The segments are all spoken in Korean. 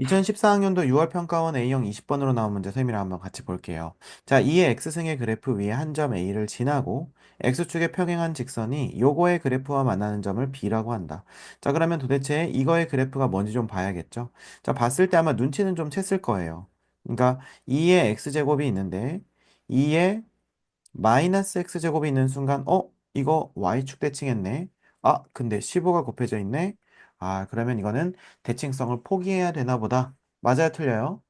2014학년도 6월 평가원 A형 20번으로 나온 문제 셈이랑 한번 같이 볼게요. 자, 이의 X승의 그래프 위에 한 점 A를 지나고 X축에 평행한 직선이 요거의 그래프와 만나는 점을 B라고 한다. 자, 그러면 도대체 이거의 그래프가 뭔지 좀 봐야겠죠? 자, 봤을 때 아마 눈치는 좀 챘을 거예요. 그러니까 2의 X제곱이 있는데 2의 마이너스 X제곱이 있는 순간 이거 Y축 대칭했네. 아, 근데 15가 곱해져 있네. 아, 그러면 이거는 대칭성을 포기해야 되나 보다. 맞아요, 틀려요?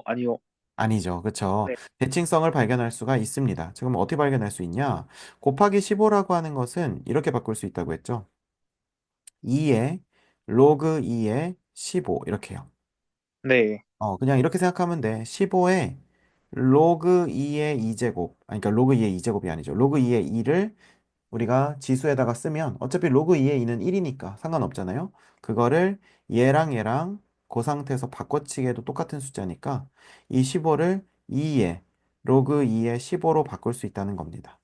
아니요. 아니죠. 그쵸? 네, 대칭성을 발견할 수가 있습니다. 지금 어떻게 발견할 수 있냐? 곱하기 15라고 하는 것은 이렇게 바꿀 수 있다고 했죠. 2에 로그 2에 15 이렇게요. 네, 그냥 이렇게 생각하면 돼. 15에 로그 2의 2제곱, 아니, 그러니까 로그 2의 2제곱이 아니죠. 로그 2의 2를 우리가 지수에다가 쓰면 어차피 로그 2의 2는 1이니까 상관없잖아요. 그거를 얘랑 그 상태에서 바꿔치기해도 똑같은 숫자니까 이 15를 2에 로그 2의 15로 바꿀 수 있다는 겁니다.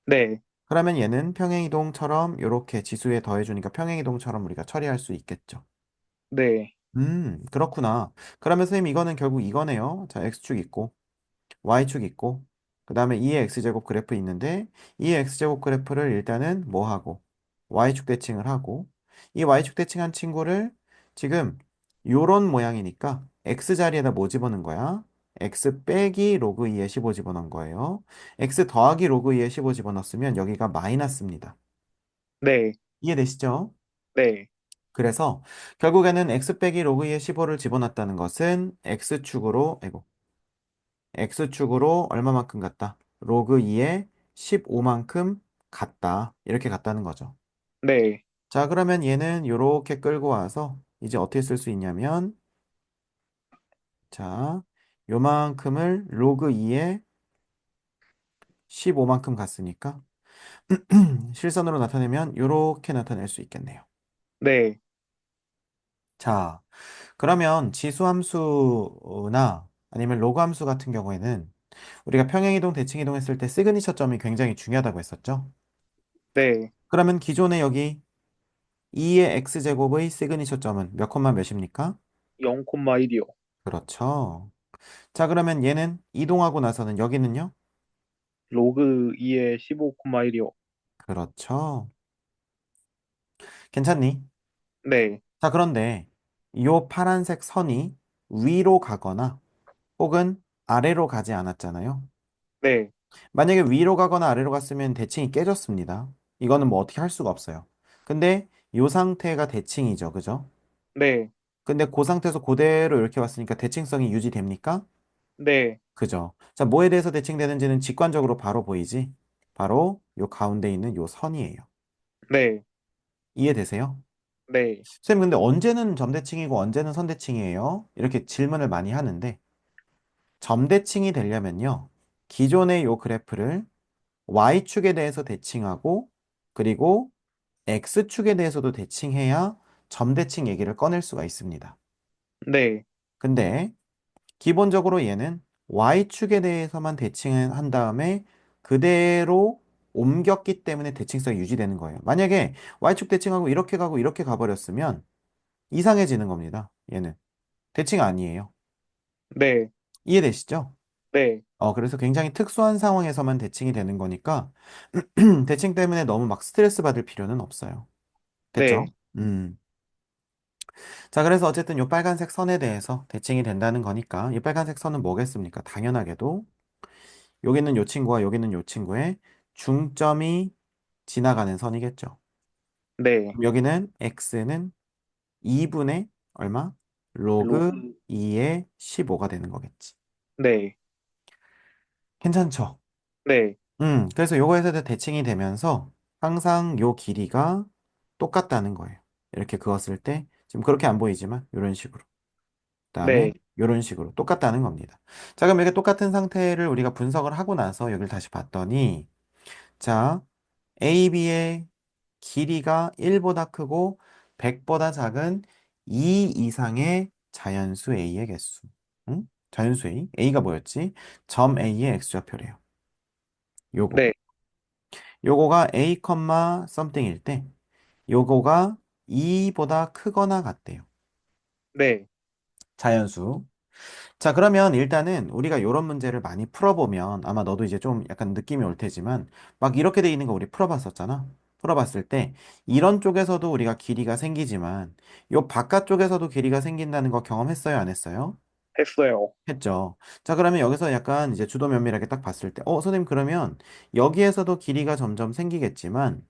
네, 그러면 얘는 평행이동처럼 이렇게 지수에 더해주니까 평행이동처럼 우리가 처리할 수 있겠죠. 네, 그렇구나. 그러면 선생님 이거는 결국 이거네요. 자, x축 있고 y축 있고 그 다음에 2의 x제곱 그래프 있는데 2의 x제곱 그래프를 일단은 뭐 하고 y축 대칭을 하고 이 y축 대칭한 친구를 지금 요런 모양이니까 x 자리에다 뭐 집어넣은 거야? x 빼기 로그 2의 15 집어넣은 거예요. x 더하기 로그 2의 15 집어넣었으면 여기가 마이너스입니다. 네, 이해되시죠? 네, 그래서 결국에는 x 빼기 로그 2의 15를 집어넣었다는 것은 x축으로 아이고 x축으로 얼마만큼 같다? 로그 2에 15만큼 같다. 이렇게 같다는 거죠. 네, 자, 그러면 얘는 이렇게 끌고 와서 이제 어떻게 쓸 수 있냐면 자, 요만큼을 로그 2에 15만큼 갔으니까 실선으로 나타내면 이렇게 나타낼 수 있겠네요. 네, 자, 그러면 지수함수나 아니면 로그 함수 같은 경우에는 우리가 평행이동, 대칭이동 했을 때 시그니처 점이 굉장히 중요하다고 했었죠. 네. 그러면 기존에 여기 2의 x제곱의 시그니처 점은 몇 콤마 몇입니까? 0,1이요. 그렇죠. 자, 그러면 얘는 이동하고 나서는 여기는요? 로그 2에 15,1이요. 그렇죠. 괜찮니? 네, 자, 그런데 이 파란색 선이 위로 가거나 혹은 아래로 가지 않았잖아요. 네, 만약에 위로 가거나 아래로 갔으면 대칭이 깨졌습니다. 이거는 뭐 어떻게 할 수가 없어요. 근데 이 상태가 대칭이죠. 그죠? 네, 근데 그 상태에서 그대로 이렇게 왔으니까 대칭성이 유지됩니까? 네, 그죠? 자, 뭐에 대해서 대칭되는지는 직관적으로 바로 보이지? 바로 요 가운데 있는 요 선이에요. 네, 이해되세요? 네, 선생님, 근데 언제는 점대칭이고 언제는 선대칭이에요? 이렇게 질문을 많이 하는데, 점대칭이 되려면요. 기존의 요 그래프를 Y축에 대해서 대칭하고, 그리고 X축에 대해서도 대칭해야 점대칭 얘기를 꺼낼 수가 있습니다. 네, 근데 기본적으로 얘는 Y축에 대해서만 대칭을 한 다음에 그대로 옮겼기 때문에 대칭성이 유지되는 거예요. 만약에 Y축 대칭하고 이렇게 가고 이렇게 가버렸으면 이상해지는 겁니다. 얘는. 대칭 아니에요. 네, 이해되시죠? 네, 그래서 굉장히 특수한 상황에서만 대칭이 되는 거니까 대칭 때문에 너무 막 스트레스 받을 필요는 없어요. 됐죠? 네, 자, 그래서 어쨌든 이 빨간색 선에 대해서 대칭이 된다는 거니까 이 빨간색 선은 뭐겠습니까? 당연하게도 여기는 요 친구와 여기는 요 친구의 중점이 지나가는 선이겠죠. 네. 그럼 여기는 x는 2분의 얼마? 로그 로그, 2의 15가 되는 거겠지. 네, 괜찮죠? 네, 그래서 요거에서 대칭이 되면서 항상 요 길이가 똑같다는 거예요. 이렇게 그었을 때 지금 그렇게 안 보이지만 이런 식으로. 그다음에 네, 이런 식으로 똑같다는 겁니다. 자, 그럼 이렇게 똑같은 상태를 우리가 분석을 하고 나서 여기를 다시 봤더니 자, AB의 길이가 1보다 크고 100보다 작은 2 이상의 자연수 A의 개수. 응? 자연수 A. A가 뭐였지? 점 A의 x좌표래요. 요거. 네, 요거가 A, something일 때 요거가 2보다 크거나 같대요. 네. 자연수. 자, 그러면 일단은 우리가 이런 문제를 많이 풀어보면 아마 너도 이제 좀 약간 느낌이 올 테지만 막 이렇게 돼 있는 거 우리 풀어봤었잖아. 풀어봤을 때 이런 쪽에서도 우리가 길이가 생기지만 요 바깥쪽에서도 길이가 생긴다는 거 경험했어요? 안 했어요? 했어요. 했죠. 자, 그러면 여기서 약간 이제 주도 면밀하게 딱 봤을 때, 선생님, 그러면 여기에서도 길이가 점점 생기겠지만,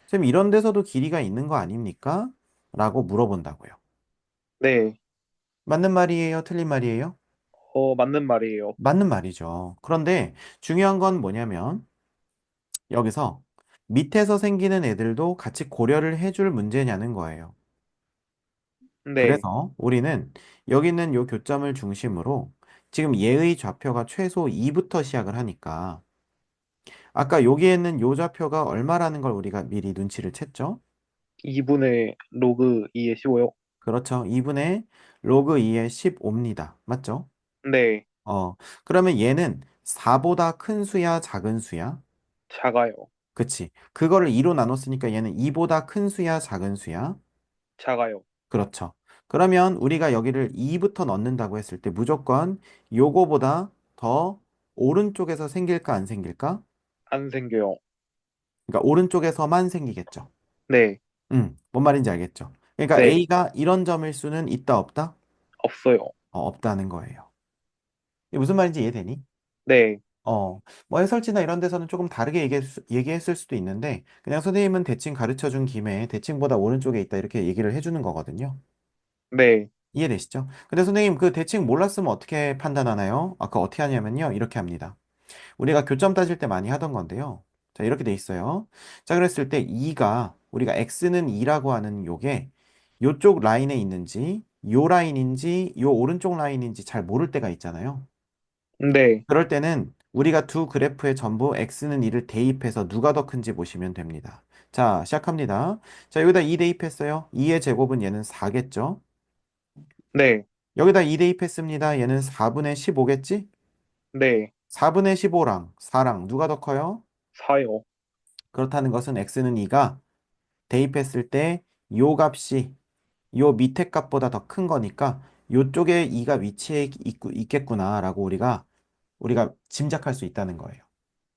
선생님, 이런 데서도 길이가 있는 거 아닙니까? 라고 물어본다고요. 네. 맞는 말이에요? 틀린 말이에요? 맞는 말이에요. 맞는 말이죠. 그런데 중요한 건 뭐냐면, 여기서 밑에서 생기는 애들도 같이 고려를 해줄 문제냐는 거예요. 네. 그래서 우리는 여기 있는 요 교점을 중심으로 지금 얘의 좌표가 최소 2부터 시작을 하니까 아까 여기에 있는 요 좌표가 얼마라는 걸 우리가 미리 눈치를 챘죠? 2분의 로그 2의 15요. 그렇죠. 2분의 로그 2의 15입니다. 맞죠? 네. 어, 그러면 얘는 4보다 큰 수야, 작은 수야? 작아요. 그치. 그거를 2로 나눴으니까 얘는 2보다 큰 수야, 작은 수야? 작아요. 그렇죠. 그러면 우리가 여기를 2부터 넣는다고 했을 때 무조건 요거보다 더 오른쪽에서 생길까, 안 생길까? 안 생겨요. 그러니까 오른쪽에서만 생기겠죠. 네. 뭔 말인지 알겠죠? 그러니까 네. A가 이런 점일 수는 있다, 없다? 없어요. 없다는 거예요. 이게 무슨 말인지 이해되니? 네. 뭐 해설지나 이런 데서는 조금 다르게 얘기했을 수도 있는데, 그냥 선생님은 대칭 가르쳐 준 김에 대칭보다 오른쪽에 있다, 이렇게 얘기를 해주는 거거든요. 네. 이해되시죠? 근데 선생님 그 대칭 몰랐으면 어떻게 판단하나요? 아까 어떻게 하냐면요. 이렇게 합니다. 우리가 교점 따질 때 많이 하던 건데요. 자, 이렇게 돼 있어요. 자, 그랬을 때 2가 우리가 x는 2라고 하는 요게 요쪽 라인에 있는지 요 라인인지 요 오른쪽 라인인지 잘 모를 때가 있잖아요. 네. 그럴 때는 우리가 두 그래프에 전부 x는 2를 대입해서 누가 더 큰지 보시면 됩니다. 자, 시작합니다. 자, 여기다 2 대입했어요. 2의 제곱은 얘는 4겠죠? 네. 여기다 2 대입했습니다. 얘는 4분의 15겠지? 네. 4분의 15랑 4랑 누가 더 커요? 4요. 그렇다는 것은 x는 2가 대입했을 때 요 값이 요 밑에 값보다 더 큰 거니까 요쪽에 2가 위치해 있겠구나라고 우리가 짐작할 수 있다는 거예요.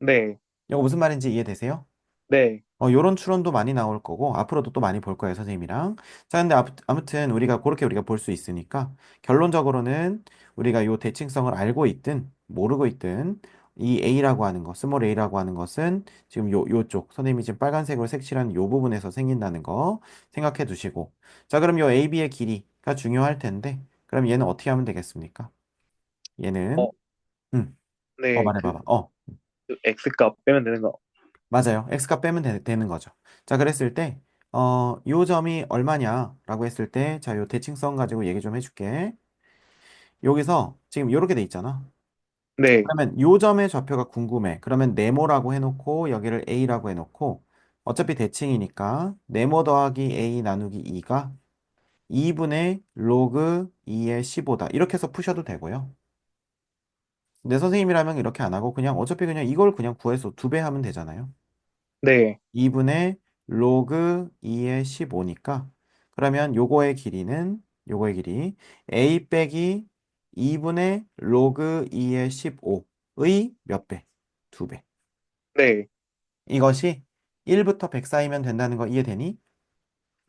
네. 이거 무슨 말인지 이해되세요? 네. 요런 추론도 많이 나올 거고, 앞으로도 또 많이 볼 거예요, 선생님이랑. 자, 근데 아무튼 그렇게 우리가 볼 수 있으니까, 결론적으로는 우리가 요 대칭성을 알고 있든, 모르고 있든, 이 A라고 하는 것, 스몰 A라고 하는 것은 지금 요쪽, 선생님이 지금 빨간색으로 색칠한 요 부분에서 생긴다는 거 생각해 두시고. 자, 그럼 요 AB의 길이가 중요할 텐데, 그럼 얘는 어떻게 하면 되겠습니까? 어, 얘는, 네. 말해봐봐. 그 X 값 빼면 되는 거. 맞아요. x값 빼면 되는 거죠. 자, 그랬을 때, 요 점이 얼마냐라고 했을 때, 자, 요 대칭성 가지고 얘기 좀 해줄게. 여기서 지금 요렇게 돼 있잖아. 네. 그러면 요 점의 좌표가 궁금해. 그러면 네모라고 해놓고, 여기를 a라고 해놓고, 어차피 대칭이니까, 네모 더하기 a 나누기 2가 2분의 로그 2의 15다. 이렇게 해서 푸셔도 되고요. 내 선생님이라면 이렇게 안 하고, 그냥 어차피 그냥 이걸 그냥 구해서 2배 하면 되잖아요. 네. 2분의 로그 2의 15니까 그러면 요거의 길이 a 빼기 2분의 로그 2의 15의 몇 배? 2배. 네. 이것이 1부터 100 사이면 된다는 거 이해되니?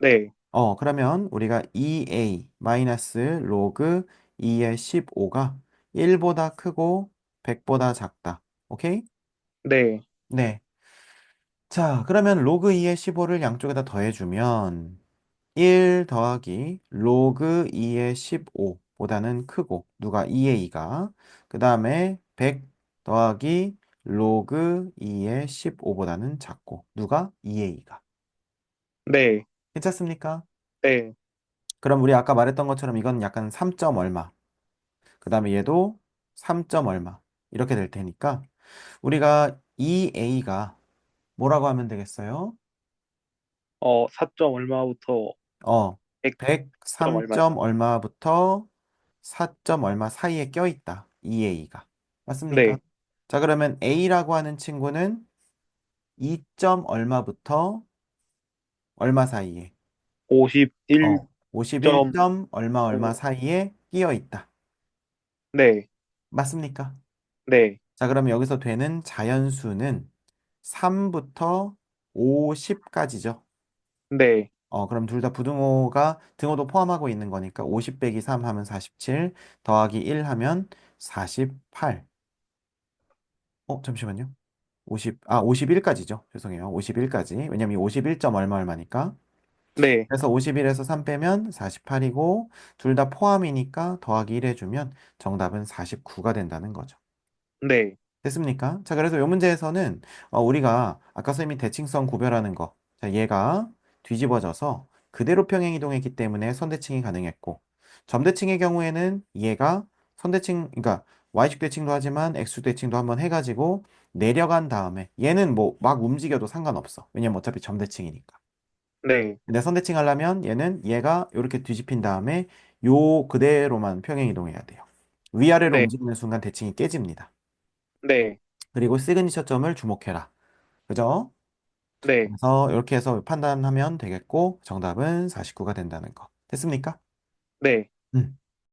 네. 그러면 우리가 2a 마이너스 로그 2의 15가 1보다 크고 100보다 작다. 오케이? 네. 네. 자, 그러면 로그 2의 15를 양쪽에다 더해주면 1 더하기 로그 2의 15보다는 크고 누가 2의 2가 그 다음에 100 더하기 로그 2의 15보다는 작고 누가 2의 2가 네. 괜찮습니까? 네. 그럼 우리 아까 말했던 것처럼 이건 약간 3점 얼마 그 다음에 얘도 3점 얼마 이렇게 될 테니까 우리가 2a가 뭐라고 하면 되겠어요? 4점 얼마부터 어, 100점 얼마. 103점 얼마부터 4점 얼마 사이에 껴있다. EA가. 맞습니까? 네. 자, 그러면 A라고 하는 친구는 2점 얼마부터 얼마 사이에? 51. 어, 점, 51점 얼마 얼마 얼마. 사이에 끼어 있다. 네, 맞습니까? 네, 자, 그럼 여기서 되는 자연수는 3부터 50까지죠. 네, 그럼 둘 다 부등호가 등호도 포함하고 있는 거니까 50 빼기 3 하면 47, 더하기 1 하면 48. 잠시만요. 51까지죠. 죄송해요. 51까지. 왜냐면 이 51점 얼마 얼마니까. 네, 그래서 51에서 3 빼면 48이고, 둘 다 포함이니까 더하기 1 해주면 정답은 49가 된다는 거죠. 네, 됐습니까? 자, 그래서 이 문제에서는 우리가 아까 선생님이 대칭성 구별하는 거, 자, 얘가 뒤집어져서 그대로 평행이동했기 때문에 선대칭이 가능했고, 점대칭의 경우에는 얘가 선대칭, 그러니까 y축 대칭도 하지만 x축 대칭도 한번 해가지고 내려간 다음에 얘는 뭐 막 움직여도 상관없어. 왜냐면 어차피 점대칭이니까. 네, 근데 선대칭 하려면 얘는 얘가 이렇게 뒤집힌 다음에 요 그대로만 평행이동해야 돼요. 위아래로 네, 움직이는 순간 대칭이 깨집니다. 네, 그리고 시그니처 점을 주목해라. 그죠? 네, 그래서 이렇게 해서 판단하면 되겠고, 정답은 49가 된다는 거. 됐습니까? 네. 음.